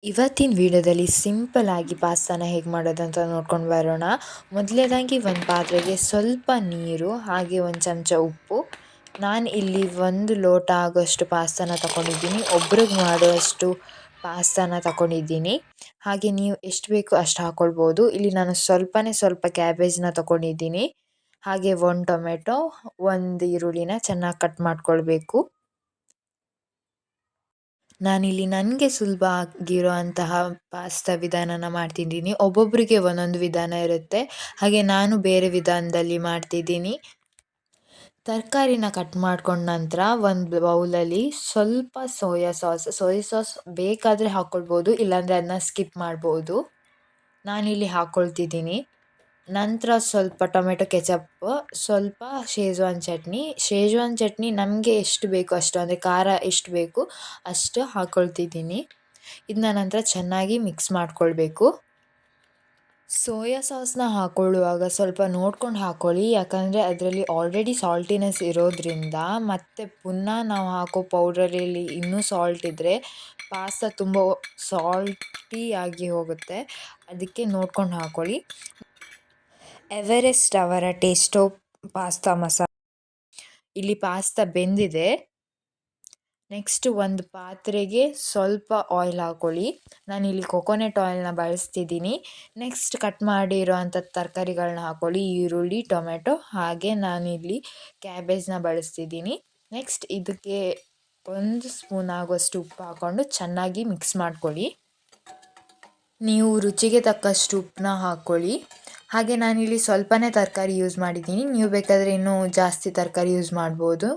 ಇವತ್ತಿನ ವಿಡಿಯೋದಲ್ಲಿ ಸಿಂಪಲ್ ಆಗಿ ಪಾಸ್ತಾನ ಹೇಗೆ ಮಾಡೋದಂತ ನೋಡ್ಕೊಂಡು ಬರೋಣ. ಮೊದಲನೇದಾಗಿ ಒಂದು ಪಾತ್ರೆಗೆ ಸ್ವಲ್ಪ ನೀರು ಹಾಗೆ ಒಂದು ಚಮಚ ಉಪ್ಪು. ನಾನು ಇಲ್ಲಿ 1 ಲೋಟ ಆಗೋಷ್ಟು ಪಾಸ್ತಾನ ತಗೊಂಡಿದ್ದೀನಿ. ಒಬ್ರಿಗೆ ಮಾಡುವಷ್ಟು ಪಾಸ್ತಾನ ತಗೊಂಡಿದ್ದೀನಿ. ಹಾಗೆ ನೀವು ಎಷ್ಟು ಬೇಕು ಅಷ್ಟು ಹಾಕ್ಕೊಳ್ಬೋದು. ಇಲ್ಲಿ ನಾನು ಸ್ವಲ್ಪ ಕ್ಯಾಬೇಜ್ನ ತಗೊಂಡಿದ್ದೀನಿ. ಹಾಗೆ 1 ಟೊಮೆಟೊ, 1 ಈರುಳ್ಳಿನ ಚೆನ್ನಾಗಿ ಕಟ್ ಮಾಡ್ಕೊಳ್ಬೇಕು. ನಾನಿಲ್ಲಿ ನನಗೆ ಸುಲಭ ಆಗಿರೋ ಅಂತಹ ಪಾಸ್ತಾ ವಿಧಾನನ ಮಾಡ್ತಿದ್ದೀನಿ. ಒಬ್ಬೊಬ್ಬರಿಗೆ ಒಂದೊಂದು ವಿಧಾನ ಇರುತ್ತೆ. ಹಾಗೆ ನಾನು ಬೇರೆ ವಿಧಾನದಲ್ಲಿ ಮಾಡ್ತಿದ್ದೀನಿ. ತರಕಾರಿನ ಕಟ್ ಮಾಡ್ಕೊಂಡ ನಂತರ ಒಂದು ಬೌಲಲ್ಲಿ ಸ್ವಲ್ಪ ಸೋಯಾ ಸಾಸ್ ಬೇಕಾದರೆ ಹಾಕ್ಕೊಳ್ಬೋದು, ಇಲ್ಲಾಂದರೆ ಅದನ್ನ ಸ್ಕಿಪ್ ಮಾಡ್ಬೋದು. ನಾನಿಲ್ಲಿ ಹಾಕ್ಕೊಳ್ತಿದ್ದೀನಿ. ನಂತರ ಸ್ವಲ್ಪ ಟೊಮೆಟೊ ಕೆಚಪ್, ಸ್ವಲ್ಪ ಶೇಜ್ವಾನ್ ಚಟ್ನಿ ನಮಗೆ ಎಷ್ಟು ಬೇಕು ಅಷ್ಟು, ಅಂದರೆ ಖಾರ ಎಷ್ಟು ಬೇಕು ಅಷ್ಟು ಹಾಕ್ಕೊಳ್ತಿದ್ದೀನಿ. ಇದನ್ನ ನಂತರ ಚೆನ್ನಾಗಿ ಮಿಕ್ಸ್ ಮಾಡ್ಕೊಳ್ಬೇಕು. ಸೋಯಾ ಸಾಸ್ನ ಹಾಕ್ಕೊಳ್ಳುವಾಗ ಸ್ವಲ್ಪ ನೋಡ್ಕೊಂಡು ಹಾಕ್ಕೊಳ್ಳಿ, ಯಾಕಂದರೆ ಅದರಲ್ಲಿ ಆಲ್ರೆಡಿ ಸಾಲ್ಟಿನೆಸ್ ಇರೋದ್ರಿಂದ ಮತ್ತೆ ಪುನಃ ನಾವು ಹಾಕೋ ಪೌಡರಲ್ಲಿ ಇನ್ನೂ ಸಾಲ್ಟ್ ಇದ್ದರೆ ಪಾಸ್ತಾ ತುಂಬ ಸಾಲ್ಟಿ ಆಗಿ ಹೋಗುತ್ತೆ. ಅದಕ್ಕೆ ನೋಡ್ಕೊಂಡು ಹಾಕ್ಕೊಳ್ಳಿ. ಎವರೆಸ್ಟ್ ಅವರ ಟೇಸ್ಟೋ ಪಾಸ್ತಾ ಮಸಾಲ. ಇಲ್ಲಿ ಪಾಸ್ತಾ ಬೆಂದಿದೆ. ನೆಕ್ಸ್ಟ್ ಒಂದು ಪಾತ್ರೆಗೆ ಸ್ವಲ್ಪ ಆಯಿಲ್ ಹಾಕ್ಕೊಳ್ಳಿ. ನಾನಿಲ್ಲಿ ಕೊಕೊನೆಟ್ ಆಯಿಲ್ನ ಬಳಸ್ತಿದ್ದೀನಿ. ನೆಕ್ಸ್ಟ್ ಕಟ್ ಮಾಡಿರೋ ಅಂಥ ತರಕಾರಿಗಳನ್ನ ಹಾಕ್ಕೊಳ್ಳಿ. ಈರುಳ್ಳಿ, ಟೊಮೆಟೊ, ಹಾಗೆ ನಾನಿಲ್ಲಿ ಕ್ಯಾಬೇಜ್ನ ಬಳಸ್ತಿದ್ದೀನಿ. ನೆಕ್ಸ್ಟ್ ಇದಕ್ಕೆ 1 ಸ್ಪೂನ್ ಆಗುವಷ್ಟು ಉಪ್ಪು ಹಾಕ್ಕೊಂಡು ಚೆನ್ನಾಗಿ ಮಿಕ್ಸ್ ಮಾಡ್ಕೊಳ್ಳಿ. ನೀವು ರುಚಿಗೆ ತಕ್ಕಷ್ಟು ಉಪ್ಪನ್ನ ಹಾಕ್ಕೊಳ್ಳಿ. ಹಾಗೆ ನಾನಿಲ್ಲಿ ಸ್ವಲ್ಪನೇ ತರಕಾರಿ ಯೂಸ್ ಮಾಡಿದ್ದೀನಿ. ನೀವು ಬೇಕಾದರೆ ಇನ್ನೂ ಜಾಸ್ತಿ ತರಕಾರಿ ಯೂಸ್ ಮಾಡ್ಬೋದು.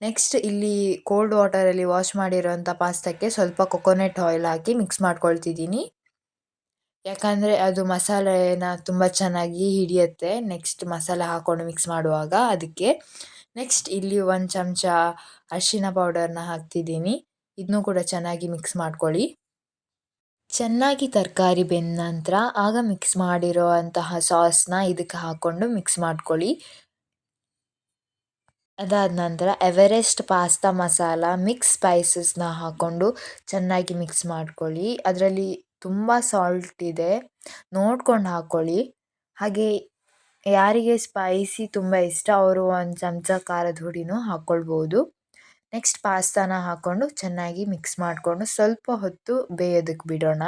ನೆಕ್ಸ್ಟ್ ಇಲ್ಲಿ ಕೋಲ್ಡ್ ವಾಟರಲ್ಲಿ ವಾಶ್ ಮಾಡಿರೋಂಥ ಪಾಸ್ತಾಕ್ಕೆ ಸ್ವಲ್ಪ ಕೊಕೊನೆಟ್ ಆಯಿಲ್ ಹಾಕಿ ಮಿಕ್ಸ್ ಮಾಡ್ಕೊಳ್ತಿದ್ದೀನಿ. ಯಾಕಂದರೆ ಅದು ಮಸಾಲೆನ ತುಂಬ ಚೆನ್ನಾಗಿ ಹಿಡಿಯುತ್ತೆ ನೆಕ್ಸ್ಟ್ ಮಸಾಲೆ ಹಾಕ್ಕೊಂಡು ಮಿಕ್ಸ್ ಮಾಡುವಾಗ, ಅದಕ್ಕೆ. ನೆಕ್ಸ್ಟ್ ಇಲ್ಲಿ 1 ಚಮಚ ಅರಿಶಿನ ಪೌಡರ್ನ ಹಾಕ್ತಿದ್ದೀನಿ. ಇದನ್ನೂ ಕೂಡ ಚೆನ್ನಾಗಿ ಮಿಕ್ಸ್ ಮಾಡ್ಕೊಳ್ಳಿ. ಚೆನ್ನಾಗಿ ತರಕಾರಿ ಬೆಂದ ನಂತರ ಆಗ ಮಿಕ್ಸ್ ಮಾಡಿರೋ ಅಂತಹ ಸಾಸ್ನ ಇದಕ್ಕೆ ಹಾಕ್ಕೊಂಡು ಮಿಕ್ಸ್ ಮಾಡ್ಕೊಳ್ಳಿ. ಅದಾದ ನಂತರ ಎವರೆಸ್ಟ್ ಪಾಸ್ತಾ ಮಸಾಲ ಮಿಕ್ಸ್ ಸ್ಪೈಸಸ್ನ ಹಾಕ್ಕೊಂಡು ಚೆನ್ನಾಗಿ ಮಿಕ್ಸ್ ಮಾಡ್ಕೊಳ್ಳಿ. ಅದರಲ್ಲಿ ತುಂಬ ಸಾಲ್ಟ್ ಇದೆ, ನೋಡ್ಕೊಂಡು ಹಾಕ್ಕೊಳ್ಳಿ. ಹಾಗೆ ಯಾರಿಗೆ ಸ್ಪೈಸಿ ತುಂಬ ಇಷ್ಟ ಅವರು 1 ಚಮಚ ಖಾರದ ಹುಡಿನೂ ಹಾಕ್ಕೊಳ್ಬೋದು. ನೆಕ್ಸ್ಟ್ ಪಾಸ್ತಾನ ಹಾಕ್ಕೊಂಡು ಚೆನ್ನಾಗಿ ಮಿಕ್ಸ್ ಮಾಡಿಕೊಂಡು ಸ್ವಲ್ಪ ಹೊತ್ತು ಬೇಯೋದಕ್ಕೆ ಬಿಡೋಣ.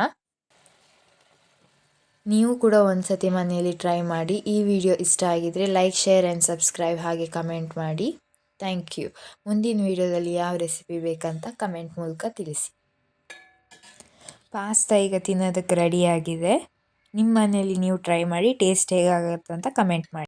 ನೀವು ಕೂಡ ಒಂದು ಸತಿ ಮನೆಯಲ್ಲಿ ಟ್ರೈ ಮಾಡಿ. ಈ ವಿಡಿಯೋ ಇಷ್ಟ ಆಗಿದರೆ ಲೈಕ್, ಶೇರ್ ಆ್ಯಂಡ್ ಸಬ್ಸ್ಕ್ರೈಬ್, ಹಾಗೆ ಕಮೆಂಟ್ ಮಾಡಿ. Thank you. ಮುಂದಿನ ವಿಡಿಯೋದಲ್ಲಿ ಯಾವ ರೆಸಿಪಿ ಬೇಕಂತ ಕಮೆಂಟ್ ಮೂಲಕ ತಿಳಿಸಿ. ಪಾಸ್ತಾ ಈಗ ತಿನ್ನೋದಕ್ಕೆ ರೆಡಿಯಾಗಿದೆ. ನಿಮ್ಮ ಮನೆಯಲ್ಲಿ ನೀವು ಟ್ರೈ ಮಾಡಿ, ಟೇಸ್ಟ್ ಹೇಗಾಗುತ್ತೆ ಅಂತ ಕಮೆಂಟ್ ಮಾಡಿ.